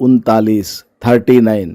39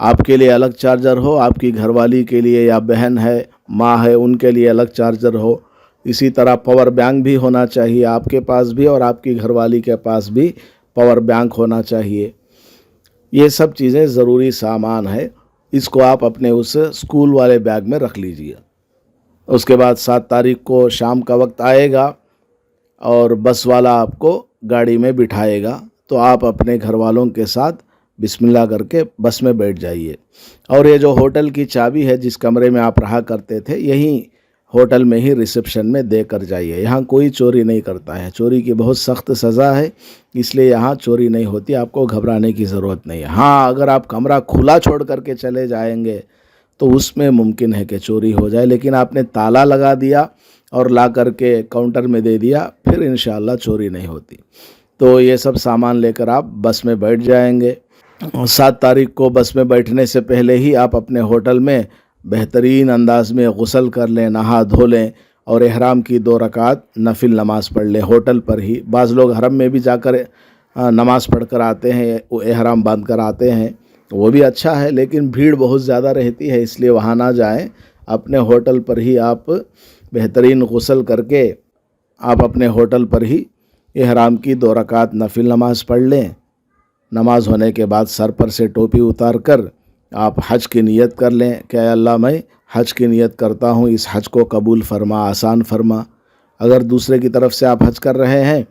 آپ کے لیے الگ چارجر ہو, آپ کی گھر والی کے لیے یا بہن ہے, ماں ہے, ان کے لیے الگ چارجر ہو. اسی طرح پاور بینک بھی ہونا چاہیے آپ کے پاس بھی, اور آپ کی گھر والی کے پاس بھی پاور بینک ہونا چاہیے. یہ سب چیزیں ضروری سامان ہے. اس کو آپ اپنے اس اسکول والے بیگ میں رکھ لیجئے. اس کے بعد 7 تاریخ کو شام کا وقت آئے گا اور بس والا آپ کو گاڑی میں بٹھائے گا, تو آپ اپنے گھر والوں کے ساتھ بسم اللہ کر کے بس میں بیٹھ جائیے. اور یہ جو ہوٹل کی چابی ہے جس کمرے میں آپ رہا کرتے تھے, یہیں ہوٹل میں ہی ریسیپشن میں دے کر جائیے. یہاں کوئی چوری نہیں کرتا ہے, چوری کی بہت سخت سزا ہے, اس لیے یہاں چوری نہیں ہوتی, آپ کو گھبرانے کی ضرورت نہیں ہے. ہاں, اگر آپ کمرہ کھلا چھوڑ کر کے چلے جائیں گے تو اس میں ممکن ہے کہ چوری ہو جائے, لیکن آپ نے تالا لگا دیا اور لا کر کے کاؤنٹر میں دے دیا, پھر انشاءاللہ چوری نہیں ہوتی. تو یہ سب سامان لے کر آپ بس میں بیٹھ جائیں گے. 7 تاریخ کو بس میں بیٹھنے سے پہلے ہی آپ اپنے ہوٹل میں بہترین انداز میں غسل کر لیں, نہا دھو لیں, اور احرام کی 2 رکعت نفل نماز پڑھ لیں ہوٹل پر ہی. بعض لوگ حرم میں بھی جا کر نماز پڑھ کر آتے ہیں, وہ احرام باندھ کر آتے ہیں, وہ بھی اچھا ہے, لیکن بھیڑ بہت زیادہ رہتی ہے, اس لیے وہاں نہ جائیں. اپنے ہوٹل پر ہی آپ بہترین غسل کر کے آپ اپنے ہوٹل پر ہی احرام کی 2 رکعت نفل نماز پڑھ لیں. نماز ہونے کے بعد سر پر سے ٹوپی اتار کر آپ حج کی نیت کر لیں کہ اے اللہ, میں حج کی نیت کرتا ہوں, اس حج کو قبول فرما, آسان فرما. اگر دوسرے کی طرف سے آپ حج کر رہے ہیں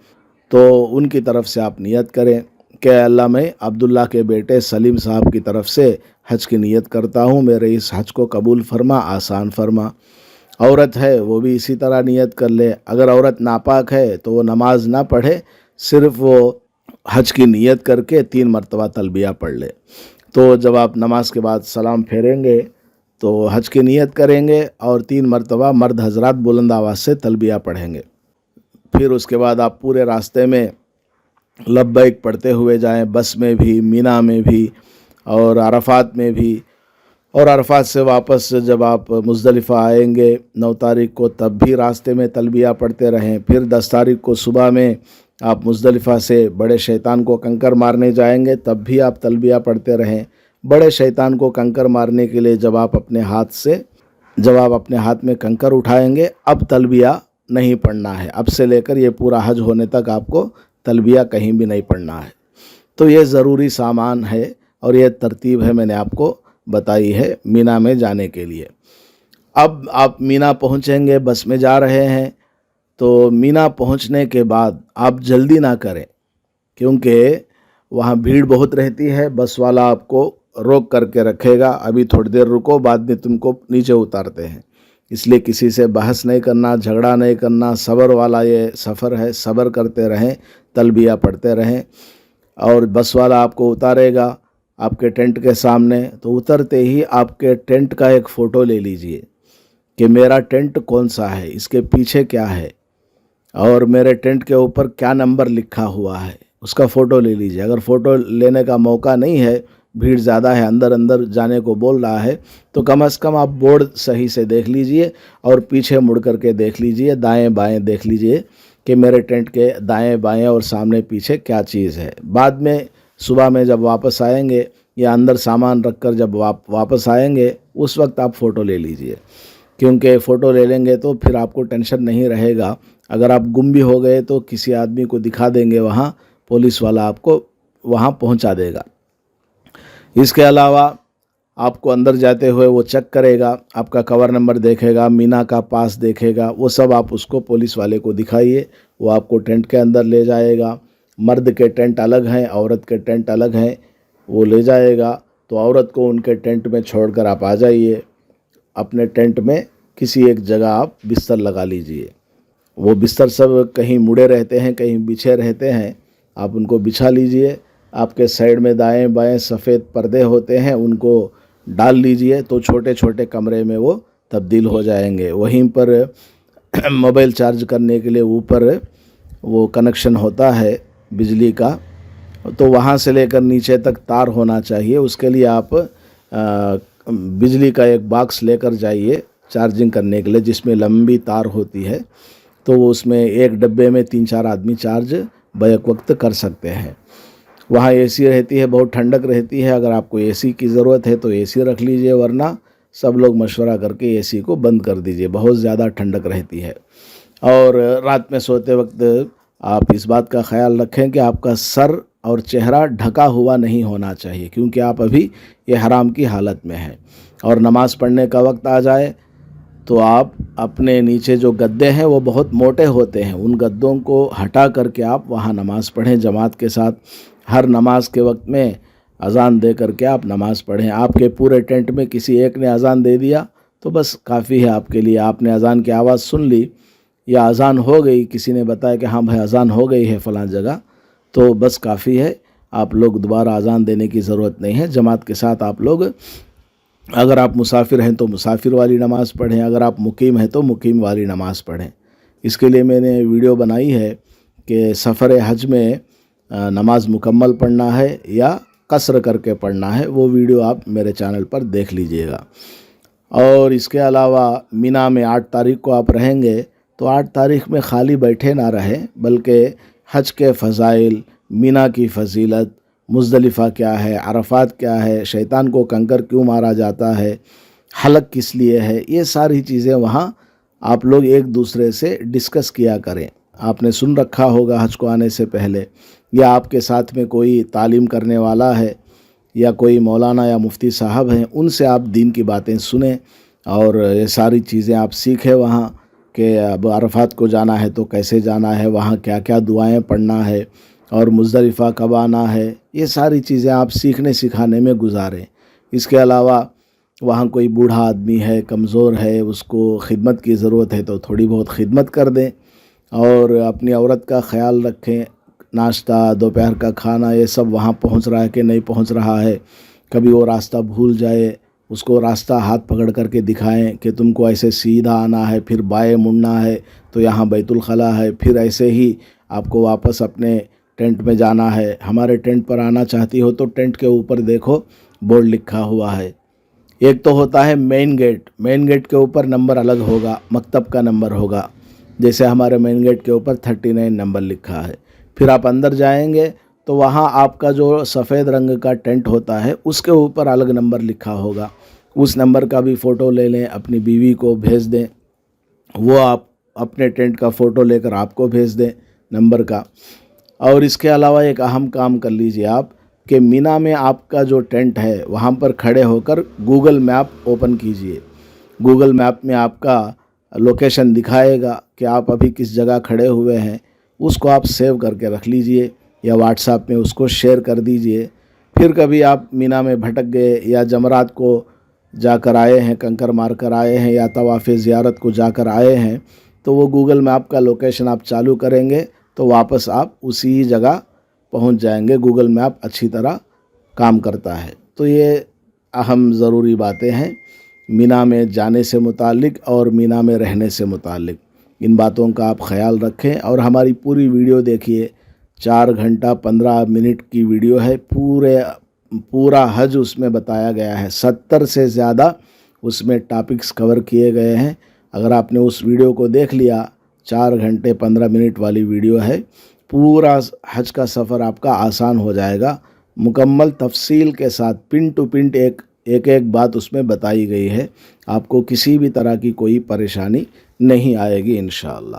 تو ان کی طرف سے آپ نیت کریں کہ اے اللہ, میں عبداللہ کے بیٹے سلیم صاحب کی طرف سے حج کی نیت کرتا ہوں, میرے اس حج کو قبول فرما, آسان فرما. عورت ہے وہ بھی اسی طرح نیت کر لے. اگر عورت ناپاک ہے تو وہ نماز نہ پڑھے, صرف وہ حج کی نیت کر کے 3 مرتبہ تلبیہ پڑھ لے. تو جب آپ نماز کے بعد سلام پھیریں گے تو حج کی نیت کریں گے اور 3 مرتبہ مرد حضرات بلند آواز سے تلبیہ پڑھیں گے. پھر اس کے بعد آپ پورے راستے میں لبیک پڑھتے ہوئے جائیں, بس میں بھی, مینا میں بھی, اور عرفات میں بھی. اور عرفات سے واپس جب آپ مزدلفہ آئیں گے 9 تاریخ کو, تب بھی راستے میں تلبیہ پڑھتے رہیں. پھر 10 تاریخ کو صبح میں آپ مزدلفہ سے بڑے شیطان کو کنکر مارنے جائیں گے, تب بھی آپ تلبیہ پڑھتے رہیں. بڑے شیطان کو کنکر مارنے کے لیے جب آپ اپنے ہاتھ میں کنکر اٹھائیں گے, اب تلبیہ نہیں پڑھنا ہے. اب سے لے کر یہ پورا حج ہونے تک آپ کو تلبیہ کہیں بھی نہیں پڑھنا ہے. تو یہ ضروری سامان ہے اور یہ ترتیب ہے میں نے آپ کو بتائی ہے مینا میں جانے کے لیے. اب آپ مینا پہنچیں گے, بس میں جا رہے ہیں, تو مینا پہنچنے کے بعد آپ جلدی نہ کریں کیونکہ وہاں بھیڑ بہت رہتی ہے. بس والا آپ کو روک کر کے رکھے گا, ابھی تھوڑی دیر رکو, بعد میں تم کو نیچے اتارتے ہیں. اس لیے کسی سے بحث نہیں کرنا, جھگڑا نہیں کرنا. صبر والا یہ سفر ہے, صبر کرتے رہیں, تلبیہ پڑھتے رہیں. اور بس والا آپ کو اتارے گا آپ کے ٹینٹ کے سامنے, تو اترتے ہی آپ کے ٹینٹ کا ایک فوٹو لے لیجئے کہ میرا ٹینٹ کون سا ہے, اس کے پیچھے کیا ہے, اور میرے ٹینٹ کے اوپر کیا نمبر لکھا ہوا ہے, اس کا فوٹو لے لیجئے. اگر فوٹو لینے کا موقع نہیں ہے, بھیڑ زیادہ ہے, اندر جانے کو بول رہا ہے, تو کم از کم آپ بورڈ صحیح سے دیکھ لیجئے اور پیچھے مڑ کر کے دیکھ لیجئے, دائیں بائیں دیکھ لیجئے کہ میرے ٹینٹ کے دائیں بائیں اور سامنے پیچھے کیا چیز ہے. بعد میں صبح میں جب واپس آئیں گے یا اندر سامان رکھ کر جب واپس آئیں گے, اس وقت آپ فوٹو لے لیجئے, کیونکہ فوٹو لے لیں گے تو پھر آپ کو ٹینشن نہیں رہے گا. اگر آپ گم بھی ہو گئے تو کسی آدمی کو دکھا دیں گے, وہاں پولیس والا آپ کو وہاں پہنچا دے گا. اس کے علاوہ آپ کو اندر جاتے ہوئے وہ چیک کرے گا, آپ کا کور نمبر دیکھے گا, مینا کا پاس دیکھے گا, وہ سب آپ اس کو پولیس والے کو دکھائیے, وہ آپ کو ٹینٹ کے اندر لے جائے گا. مرد کے ٹینٹ الگ ہیں, عورت کے ٹینٹ الگ ہیں, وہ لے جائے گا. تو عورت کو ان کے ٹینٹ میں چھوڑ کر آپ آ جائیے, اپنے ٹینٹ میں کسی ایک جگہ آپ بستر لگا لیجئے. وہ بستر سب کہیں مڑے رہتے ہیں, کہیں بچھے رہتے ہیں, آپ ان کو بچھا لیجئے. آپ کے سائیڈ میں دائیں بائیں سفید پردے ہوتے ہیں, ان کو ڈال لیجئے, تو چھوٹے چھوٹے کمرے میں وہ تبدیل ہو جائیں گے. وہیں پر موبائل چارج کرنے کے لیے اوپر وہ کنیکشن ہوتا ہے بجلی کا, تو وہاں سے لے کر نیچے تک تار ہونا چاہیے. اس کے لیے آپ بجلی کا ایک باکس لے کر جائیے چارجنگ کرنے کے لیے, جس میں لمبی تار ہوتی ہے, تو وہ اس میں ایک ڈبے میں 3-4 آدمی چارج بیک وقت کر سکتے ہیں. وہاں اے سی رہتی ہے، بہت ٹھنڈک رہتی ہے. اگر آپ کو اے سی کی ضرورت ہے تو اے سی رکھ لیجئے، ورنہ سب لوگ مشورہ کر کے اے سی کو بند کر دیجئے، بہت زیادہ ٹھنڈک رہتی ہے. اور رات میں سوتے وقت آپ اس بات کا خیال رکھیں کہ آپ کا سر اور چہرہ ڈھکا ہوا نہیں ہونا چاہیے، کیونکہ آپ ابھی احرام کی حالت میں ہیں. اور نماز پڑھنے کا وقت آ جائے تو آپ اپنے نیچے جو گدے ہیں وہ بہت موٹے ہوتے ہیں، ان گدوں کو ہٹا کر کے آپ وہاں نماز پڑھیں جماعت کے ساتھ. ہر نماز کے وقت میں اذان دے کر کے آپ نماز پڑھیں. آپ کے پورے ٹینٹ میں کسی ایک نے اذان دے دیا تو بس کافی ہے آپ کے لیے. آپ نے اذان کی آواز سن لی یا اذان ہو گئی، کسی نے بتایا کہ ہاں بھائی اذان ہو گئی ہے فلاں جگہ، تو بس کافی ہے. آپ لوگ دوبارہ اذان دینے کی ضرورت نہیں ہے. جماعت کے ساتھ آپ لوگ، اگر آپ مسافر ہیں تو مسافر والی نماز پڑھیں، اگر آپ مقیم ہیں تو مقیم والی نماز پڑھیں. اس کے لیے میں نے ویڈیو بنائی ہے کہ سفر حج میں نماز مکمل پڑھنا ہے یا قصر کر کے پڑھنا ہے. وہ ویڈیو آپ میرے چینل پر دیکھ لیجئے گا. اور اس کے علاوہ مینا میں 8 تاریخ کو آپ رہیں گے تو 8 تاریخ میں خالی بیٹھے نہ رہیں، بلکہ حج کے فضائل، مینا کی فضیلت، مزدلفہ کیا ہے، عرفات کیا ہے، شیطان کو کنکر کیوں مارا جاتا ہے، حلق کس لیے ہے، یہ ساری چیزیں وہاں آپ لوگ ایک دوسرے سے ڈسکس کیا کریں. آپ نے سن رکھا ہوگا حج کو آنے سے پہلے، یا آپ کے ساتھ میں کوئی تعلیم کرنے والا ہے یا کوئی مولانا یا مفتی صاحب ہیں، ان سے آپ دین کی باتیں سنیں اور یہ ساری چیزیں آپ سیکھیں وہاں کہ اب عرفات کو جانا ہے تو کیسے جانا ہے، وہاں کیا کیا دعائیں پڑھنا ہے، اور مزدلفہ کب آنا ہے. یہ ساری چیزیں آپ سیکھنے سکھانے میں گزاریں. اس کے علاوہ وہاں کوئی بوڑھا آدمی ہے، کمزور ہے، اس کو خدمت کی ضرورت ہے تو تھوڑی بہت خدمت کر دیں. اور اپنی عورت کا خیال رکھیں. ناشتہ، دوپہر کا کھانا، یہ سب وہاں پہنچ رہا ہے کہ نہیں پہنچ رہا ہے. کبھی وہ راستہ بھول جائے، اس کو راستہ ہاتھ پکڑ کر کے دکھائیں کہ تم کو ایسے سیدھا آنا ہے، پھر بائیں مڑنا ہے تو یہاں بیت الخلا ہے، پھر ایسے ہی آپ کو واپس اپنے ٹینٹ میں جانا ہے. ہمارے ٹینٹ پر آنا چاہتی ہو تو ٹینٹ کے اوپر دیکھو بورڈ لکھا ہوا ہے. ایک تو ہوتا ہے مین گیٹ، مین گیٹ کے اوپر نمبر الگ ہوگا، مکتب کا نمبر ہوگا. جیسے ہمارے مین گیٹ کے اوپر 39 نمبر لکھا ہے. پھر آپ اندر جائیں گے تو وہاں آپ کا جو سفید رنگ کا ٹینٹ ہوتا ہے اس کے اوپر الگ نمبر لکھا ہوگا. اس نمبر کا بھی فوٹو لے لیں، اپنی بیوی کو بھیج دیں، وہ آپ اپنے ٹینٹ کا فوٹو لے کر آپ کو بھیج دیں نمبر کا. اور اس کے علاوہ ایک اہم کام کر لیجئے آپ کہ مینا میں آپ کا جو ٹینٹ ہے وہاں پر کھڑے ہو کر گوگل میپ اوپن کیجئے. گوگل میپ میں آپ کا لوکیشن دکھائے گا کہ آپ ابھی کس جگہ کھڑے ہوئے ہیں. اس کو آپ سیو کر کے رکھ لیجئے یا واٹس ایپ میں اس کو شیئر کر دیجئے. پھر کبھی آپ مینا میں بھٹک گئے یا جمرات کو جا کر آئے ہیں، کنکر مار کر آئے ہیں، یا طواف زیارت کو جا کر آئے ہیں، تو وہ گوگل میپ کا لوکیشن آپ چالو کریں گے تو واپس آپ اسی جگہ پہنچ جائیں گے. گوگل میپ اچھی طرح کام کرتا ہے. تو یہ اہم ضروری باتیں ہیں مینا میں جانے سے متعلق اور مینا میں رہنے سے متعلق. ان باتوں کا آپ خیال رکھیں اور ہماری پوری ویڈیو دیکھیے. 4 گھنٹہ 15 منٹ کی ویڈیو ہے. پورا حج اس میں بتایا گیا ہے. 70 سے زیادہ اس میں ٹاپکس کور کیے گئے ہیں. اگر آپ نے اس ویڈیو کو دیکھ لیا، 4 گھنٹے 15 منٹ والی ویڈیو ہے، پورا حج کا سفر آپ کا آسان ہو جائے گا. مکمل تفصیل کے ساتھ پن ٹو پن ایک بات اس میں بتائی گئی ہے. آپ کو کسی بھی طرح کی کوئی پریشانی نہیں آئے گی انشاءاللہ.